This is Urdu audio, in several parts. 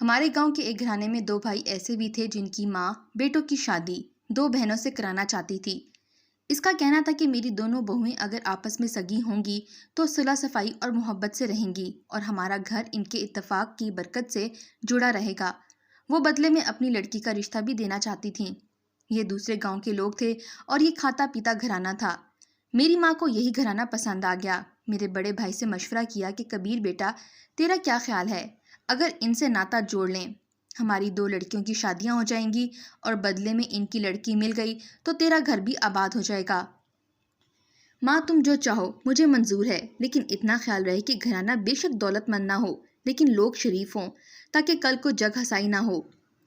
ہمارے گاؤں کے ایک گھرانے میں دو بھائی ایسے بھی تھے جن کی ماں بیٹوں کی شادی دو بہنوں سے کرانا چاہتی تھی۔ اس کا کہنا تھا کہ میری دونوں بہویں اگر آپس میں سگی ہوں گی تو صلح صفائی اور محبت سے رہیں گی اور ہمارا گھر ان کے اتفاق کی برکت سے جڑا رہے گا۔ وہ بدلے میں اپنی لڑکی کا رشتہ بھی دینا چاہتی تھیں۔ یہ دوسرے گاؤں کے لوگ تھے اور یہ کھاتا پیتا گھرانہ تھا۔ میری ماں کو یہی گھرانہ پسند آ گیا۔ میرے بڑے بھائی سے مشورہ کیا کہ کبیر بیٹا، تیرا کیا خیال ہے اگر ان سے ناطہ جوڑ لیں؟ ہماری دو لڑکیوں کی شادیاں ہو جائیں گی اور بدلے میں ان کی لڑکی مل گئی تو تیرا گھر بھی آباد ہو جائے گا۔ ماں تم جو چاہو مجھے منظور ہے، لیکن اتنا خیال رہے کہ گھرانہ بے شک دولت مند نہ ہو لیکن لوگ شریف ہوں تاکہ کل کو جگ ہسائی نہ ہو۔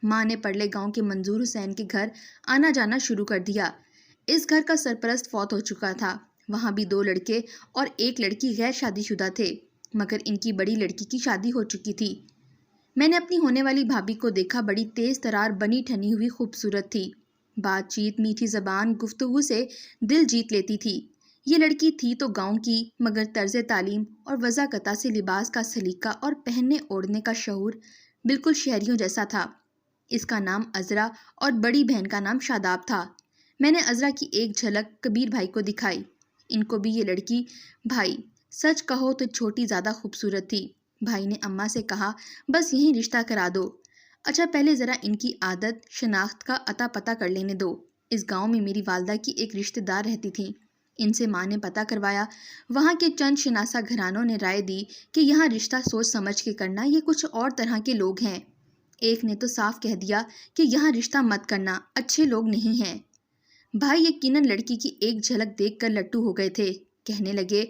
ماں نے پرلے گاؤں کے منظور حسین کے گھر آنا جانا شروع کر دیا۔ اس گھر کا سرپرست فوت ہو چکا تھا۔ وہاں بھی دو لڑکے اور ایک لڑکی غیر شادی شدہ تھے، مگر ان کی بڑی لڑکی کی شادی ہو چکی تھی۔ میں نے اپنی ہونے والی بھابھی کو دیکھا، بڑی تیز ترار بنی ٹھنی ہوئی خوبصورت تھی۔ بات چیت، میٹھی زبان، گفتگو سے دل جیت لیتی تھی۔ یہ لڑکی تھی تو گاؤں کی، مگر طرز تعلیم اور وضاقتہ سے لباس کا سلیقہ اور پہننے اوڑھنے کا شعور بالکل شہریوں جیسا تھا۔ اس کا نام عذرا اور بڑی بہن کا نام شاداب تھا۔ میں نے عذرا کی ایک جھلک کبیر بھائی کو دکھائی۔ ان کو بھی یہ لڑکی، بھائی سچ کہو تو چھوٹی زیادہ خوبصورت تھی۔ بھائی نے اماں سے کہا بس یہیں رشتہ کرا دو۔ اچھا پہلے ذرا ان کی عادت شناخت کا اتا پتہ کر لینے دو۔ اس گاؤں میں میری والدہ کی ایک رشتہ دار رہتی تھیں۔ ان سے ماں نے پتہ کروایا۔ وہاں کے چند شناسہ گھرانوں نے رائے دی کہ یہاں رشتہ سوچ سمجھ کے کرنا، یہ کچھ اور طرح کے لوگ ہیں۔ ایک نے تو صاف کہہ دیا کہ یہاں رشتہ مت کرنا، اچھے لوگ نہیں ہیں۔ بھائی یقیناً لڑکی کی ایک جھلک دیکھ کر لٹو ہو گئے تھے۔ کہنے لگے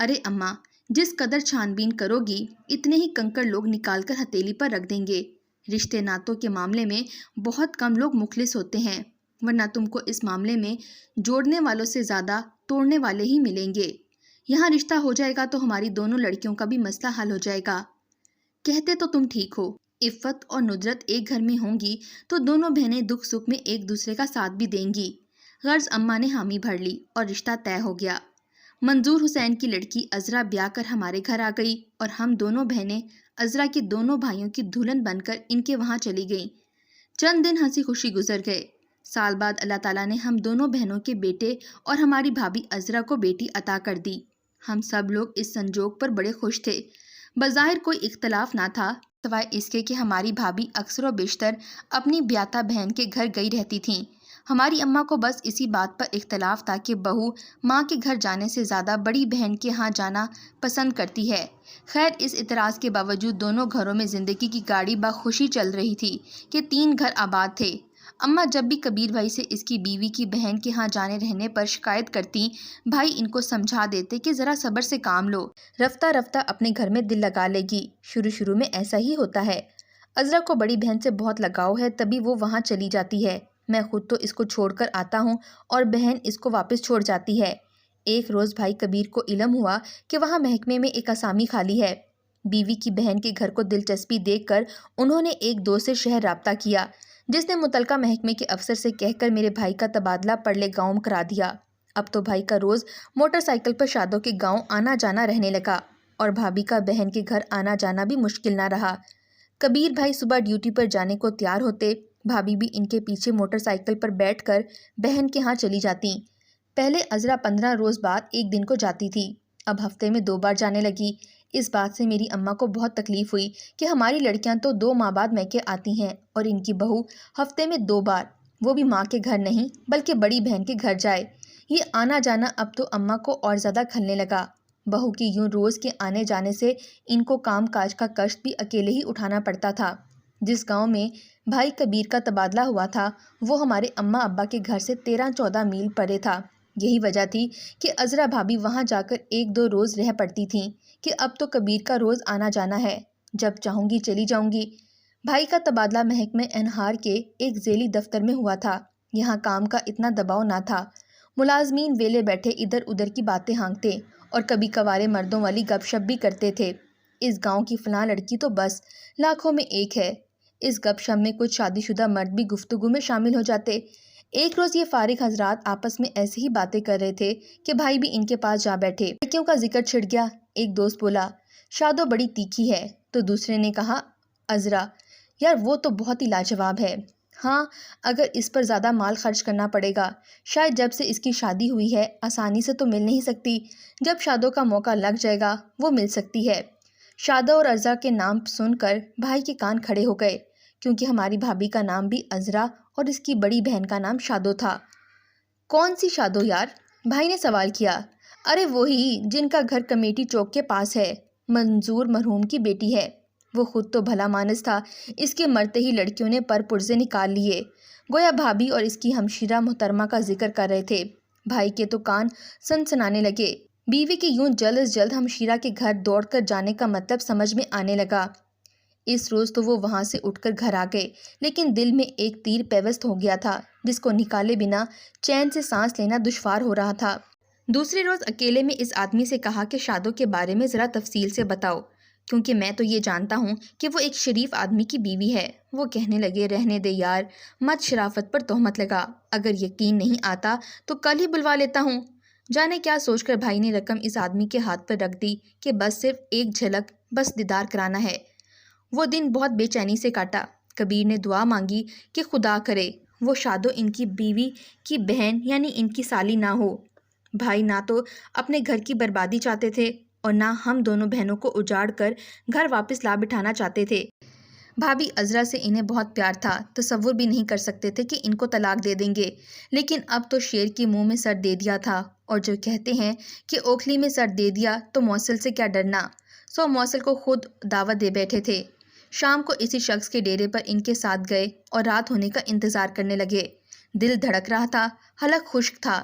ارے اماں، جس قدر چھان بین کرو گی اتنے ہی کنکڑ لوگ نکال کر ہتھیلی پر رکھ دیں گے۔ رشتے ناتوں کے معاملے میں بہت کم لوگ مخلص ہوتے ہیں، ورنہ تم کو اس معاملے میں جوڑنے والوں سے زیادہ توڑنے والے ہی ملیں گے۔ یہاں رشتہ ہو جائے گا تو ہماری دونوں لڑکیوں کا بھی مسئلہ حل ہو جائے گا۔ کہتے تو تم ٹھیک ہو، عفت اور ندرت ایک گھر میں ہوں گی تو دونوں بہنیں دکھ سکھ میں ایک دوسرے کا ساتھ بھی دیں گی۔ غرض اماں نے حامی بھر لی اور رشتہ طے ہو گیا۔ منظور حسین کی لڑکی عذرا بیاہ کر ہمارے گھر آ گئی اور ہم دونوں بہنیں عذرا کے دونوں بھائیوں کی دلہن بن کر ان کے وہاں چلی گئیں۔ چند دن ہنسی خوشی گزر گئے۔ سال بعد اللہ تعالیٰ نے ہم دونوں بہنوں کے بیٹے اور ہماری بھابھی عذرا کو بیٹی عطا کر دی۔ ہم سب لوگ اس سنجوگ پر بڑے خوش تھے۔ بظاہر کوئی اختلاف نہ تھا، سوائے اس کے کہ ہماری بھابھی اکثر و بیشتر اپنی بیاتہ بہن کے گھر گئی رہتی تھیں۔ ہماری اماں کو بس اسی بات پر اختلاف تھا کہ بہو ماں کے گھر جانے سے زیادہ بڑی بہن کے ہاں جانا پسند کرتی ہے۔ خیر اس اعتراض کے باوجود دونوں گھروں میں زندگی کی گاڑی بخوشی چل رہی تھی کہ 3 گھر آباد تھے۔ اماں جب بھی کبیر بھائی سے اس کی بیوی کی بہن کے ہاں جانے رہنے پر شکایت کرتی، بھائی ان کو سمجھا دیتے کہ ذرا صبر سے کام لو، رفتہ رفتہ اپنے گھر میں دل لگا لے گی۔ شروع میں ایسا ہی ہوتا ہے۔ عذرا کو بڑی بہن سے بہت لگاؤ ہے، تبھی وہ وہاں چلی جاتی ہے۔ میں خود تو اس کو چھوڑ کر آتا ہوں اور بہن اس کو واپس چھوڑ جاتی ہے۔ ایک روز بھائی کبیر کو علم ہوا کہ وہاں محکمے میں ایک اسامی خالی ہے۔ بیوی کی بہن کے گھر کو دلچسپی دیکھ کر انہوں نے ایک دوست سے شہر رابطہ کیا، جس نے متعلقہ محکمے کے افسر سے کہہ کر میرے بھائی کا تبادلہ پرلے گاؤں کرا دیا۔ اب تو بھائی کا روز موٹر سائیکل پر شادوں کے گاؤں آنا جانا رہنے لگا اور بھابھی کا بہن کے گھر آنا جانا بھی مشکل نہ رہا۔ کبیر بھائی صبح ڈیوٹی پر جانے کو تیار ہوتے، بھابھی بھی ان کے پیچھے موٹر سائیکل پر بیٹھ کر بہن کے ہاں چلی جاتی۔ پہلے عذرا 15 روز بعد ایک دن کو جاتی تھی، اب ہفتے میں 2 بار جانے لگی۔ اس بات سے میری اماں کو بہت تکلیف ہوئی کہ ہماری لڑکیاں تو 2 ماہ بعد میکے آتی ہیں اور ان کی بہو ہفتے میں 2 بار، وہ بھی ماں کے گھر نہیں بلکہ بڑی بہن کے گھر جائے۔ یہ آنا جانا اب تو اماں کو اور زیادہ کھلنے لگا۔ بہو کی یوں روز کے آنے جانے سے ان کو کام کاج کا کشت بھی اکیلے ہی اٹھانا پڑتا تھا۔ جس گاؤں میں بھائی کبیر کا تبادلہ ہوا تھا وہ ہمارے اماں ابا کے گھر سے 13-14 میل پرے تھا۔ یہی وجہ تھی کہ عذرا بھابھی وہاں جا کر 1-2 روز رہ پڑتی تھیں کہ اب تو کبیر کا روز آنا جانا ہے، جب چاہوں گی چلی جاؤں گی۔ بھائی کا تبادلہ محکمہ انہار کے ایک ذیلی دفتر میں ہوا تھا۔ یہاں کام کا اتنا دباؤ نہ تھا، ملازمین ویلے بیٹھے ادھر ادھر کی باتیں ہانکتے اور کبھی کوارے مردوں والی گپ شپ بھی کرتے تھے۔ اس گاؤں کی فلاں لڑکی تو بس لاکھوں میں ایک ہے۔ اس گپ شپ میں کچھ شادی شدہ مرد بھی گفتگو میں شامل ہو جاتے۔ ایک روز یہ فارغ حضرات آپس میں ایسی ہی باتیں کر رہے تھے کہ بھائی بھی ان کے پاس جا بیٹھے۔ لڑکیوں کا ذکر چھڑ گیا۔ ایک دوست بولا شادو بڑی تیکھی ہے، تو دوسرے نے کہا عذرا یار وہ تو بہت ہی لاجواب ہے۔ ہاں، اگر اس پر زیادہ مال خرچ کرنا پڑے گا، شاید جب سے اس کی شادی ہوئی ہے آسانی سے تو مل نہیں سکتی، جب شادوں کا موقع لگ جائے گا وہ مل سکتی ہے۔ شادہ اور عذرا کے نام سن کر بھائی کے کان کھڑے ہو گئے، کیونکہ ہماری بھابھی کا نام بھی عذرا اور اس کی بڑی بہن کا نام شادو تھا۔ کون سی شادو یار؟ بھائی نے سوال کیا۔ ارے وہی جن کا گھر کمیٹی چوک کے پاس ہے، منظور مرحوم کی بیٹی ہے۔ وہ خود تو بھلا مانس تھا، اس کے مرتے ہی لڑکیوں نے پر پرزے نکال لیے، گویا بھابھی اور اس کی ہمشیرہ محترمہ کا ذکر کر رہے تھے۔ بھائی کے تو کان سنسنانے لگے۔ بیوی کے یوں جلد از جلد ہمشیرہ کے گھر دوڑ کر جانے کا مطلب سمجھ میں آنے لگا۔ اس روز تو وہ وہاں سے اٹھ کر گھر آ گئے، لیکن دل میں ایک تیر پیوست ہو گیا تھا جس کو نکالے بنا چین سے سانس لینا دشوار ہو رہا تھا۔ دوسرے روز اکیلے میں اس آدمی سے کہا کہ شادو کے بارے میں ذرا تفصیل سے بتاؤ، کیونکہ میں تو یہ جانتا ہوں کہ وہ ایک شریف آدمی کی بیوی ہے۔ وہ کہنے لگے رہنے دے یار، مت شرافت پر تہمت لگا، اگر یقین نہیں آتا تو کل ہی بلوا لیتا ہوں۔ جانے کیا سوچ کر بھائی نے رقم اس آدمی کے ہاتھ پر رکھ دی کہ بس صرف ایک جھلک، بس دیدار کرانا ہے۔ وہ دن بہت بے چینی سے کاٹا۔ کبیر نے دعا مانگی کہ خدا کرے وہ شادو ان کی بیوی کی بہن یعنی ان کی سالی نہ ہو۔ بھائی نہ تو اپنے گھر کی بربادی چاہتے تھے اور نہ ہم دونوں بہنوں کو اجاڑ کر گھر واپس لا بٹھانا چاہتے تھے۔ بھابھی عذرا سے انہیں بہت پیار تھا، تصور بھی نہیں کر سکتے تھے کہ ان کو طلاق دے دیں گے، لیکن اب تو شیر کے منہ میں سر دے دیا تھا، اور جو کہتے ہیں کہ اوکھلی میں سر دے دیا تو موصل سے کیا ڈرنا، سو موصل کو خود دعوت دے بیٹھے تھے۔ شام کو اسی شخص کے ڈیرے پر ان کے ساتھ گئے اور رات ہونے کا انتظار کرنے لگے۔ دل دھڑک رہا تھا، حلق خشک تھا،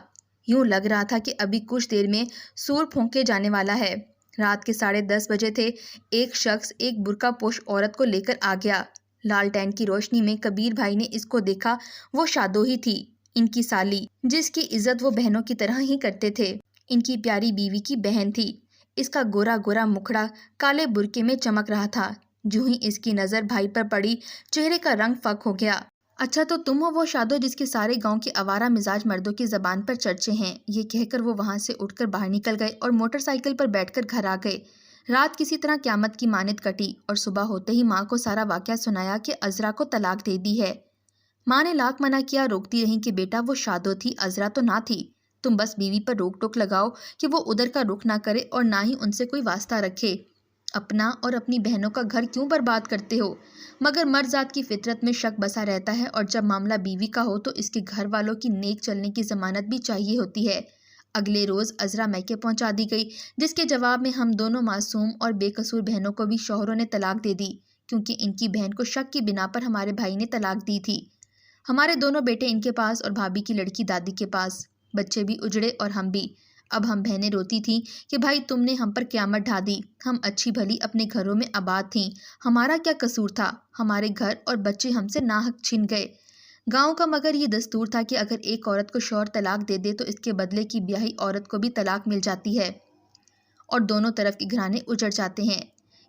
یوں لگ رہا تھا کہ ابھی کچھ دیر میں سور پھونکے جانے والا ہے۔ رات کے 10:30 بجے تھے۔ ایک شخص ایک برقع پوش عورت کو لے کر آ گیا۔ لالٹین کی روشنی میں کبیر بھائی نے اس کو دیکھا، وہ شادو ہی تھی، ان کی سالی، جس کی عزت وہ بہنوں کی طرح ہی کرتے تھے، ان کی پیاری بیوی کی بہن تھی۔ اس کا گورا گورا مکھڑا کالے برقعے میں چمک رہا تھا۔ جو ہی اس کی نظر بھائی پر پڑی، چہرے کا رنگ فک ہو گیا۔ اچھا تو تم ہو وہ شادو جس کے سارے گاؤں کے آوارہ مزاج مردوں کی زبان پر چرچے ہیں؟ یہ کہہ کر وہ وہاں سے اٹھ کر باہر نکل گئے اور موٹر سائیکل پر بیٹھ کر گھر آ گئے۔ رات کسی طرح قیامت کی مانند کٹی اور صبح ہوتے ہی ماں کو سارا واقعہ سنایا کہ عذرا کو طلاق دے دی ہے۔ ماں نے لاکھ منع کیا، روکتی رہیں کہ بیٹا وہ شادو تھی، عذرا تو نہ تھی۔ تم بس بیوی پر روک ٹوک لگاؤ کہ وہ ادھر کا رخ نہ کرے اور نہ ہی ان سے کوئی واسطہ رکھے۔ اپنا اور اپنی بہنوں کا گھر کیوں برباد کرتے ہو؟ مگر مرد ذات کی فطرت میں شک بسا رہتا ہے، اور جب معاملہ بیوی کا ہو تو اس کے گھر والوں کی نیک چلنے کی ضمانت بھی چاہیے ہوتی ہے۔ اگلے روز عذرا میکے پہنچا دی گئی، جس کے جواب میں ہم دونوں معصوم اور بے قصور بہنوں کو بھی شوہروں نے طلاق دے دی، کیونکہ ان کی بہن کو شک کی بنا پر ہمارے بھائی نے طلاق دی تھی۔ ہمارے دونوں بیٹے ان کے پاس اور بھابھی کی لڑکی دادی کے پاس، بچے بھی اجڑے اور ہم بھی۔ اب ہم بہنیں روتی تھیں کہ بھائی تم نے ہم پر قیامت ڈھا دی، ہم اچھی بھلی اپنے گھروں میں آباد تھیں، ہمارا کیا قصور تھا، ہمارے گھر اور بچے ہم سے ناحق چھن گئے۔ گاؤں کا مگر یہ دستور تھا کہ اگر ایک عورت کو شوہر طلاق دے دے تو اس کے بدلے کی بیاہی عورت کو بھی طلاق مل جاتی ہے اور دونوں طرف کے گھرانے اجڑ جاتے ہیں۔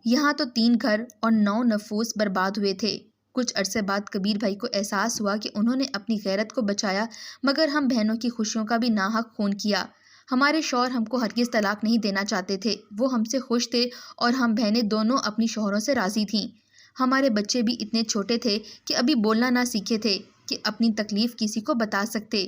یہاں تو 3 گھر اور 9 نفوس برباد ہوئے تھے۔ کچھ عرصے بعد کبیر بھائی کو احساس ہوا کہ انہوں نے اپنی غیرت کو بچایا، مگر ہم بہنوں کی خوشیوں کا بھی ناحق خون کیا۔ ہمارے شوہر ہم کو ہرگز طلاق نہیں دینا چاہتے تھے، وہ ہم سے خوش تھے اور ہم بہنیں دونوں اپنی شوہروں سے راضی تھیں۔ ہمارے بچے بھی اتنے چھوٹے تھے کہ ابھی بولنا نہ سیکھے تھے کہ اپنی تکلیف کسی کو بتا سکتے۔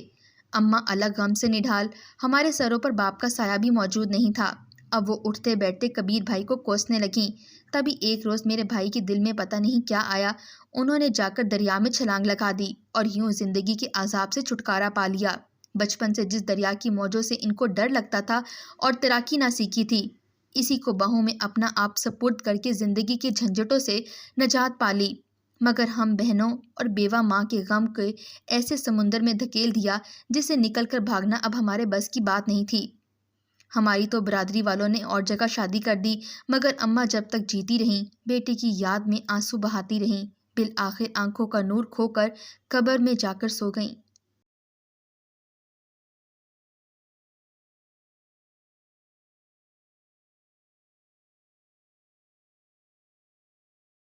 اماں الگ غم سے نڈھال، ہمارے سروں پر باپ کا سایہ بھی موجود نہیں تھا۔ اب وہ اٹھتے بیٹھتے کبیر بھائی کو کوسنے لگیں۔ تبھی ایک روز میرے بھائی کے دل میں پتہ نہیں کیا آیا، انہوں نے جا کر دریا میں چھلانگ لگا دی اور یوں زندگی کے عذاب سے چھٹکارا پا لیا۔ بچپن سے جس دریا کی موجوں سے ان کو ڈر لگتا تھا اور تیراکی نہ سیکھی تھی، اسی کو باہوں میں اپنا آپ سپرد کر کے زندگی کے جھنجھٹوں سے نجات پا لی۔ مگر ہم بہنوں اور بیوہ ماں کے غم کے ایسے سمندر میں دھکیل دیا جس سے نکل کر بھاگنا اب ہمارے بس کی بات نہیں تھی۔ ہماری تو برادری والوں نے اور جگہ شادی کر دی، مگر اماں جب تک جیتی رہیں بیٹے کی یاد میں آنسو بہاتی رہیں، بالآخر آنکھوں کا نور کھو کر قبر میں جا کر سو گئیں۔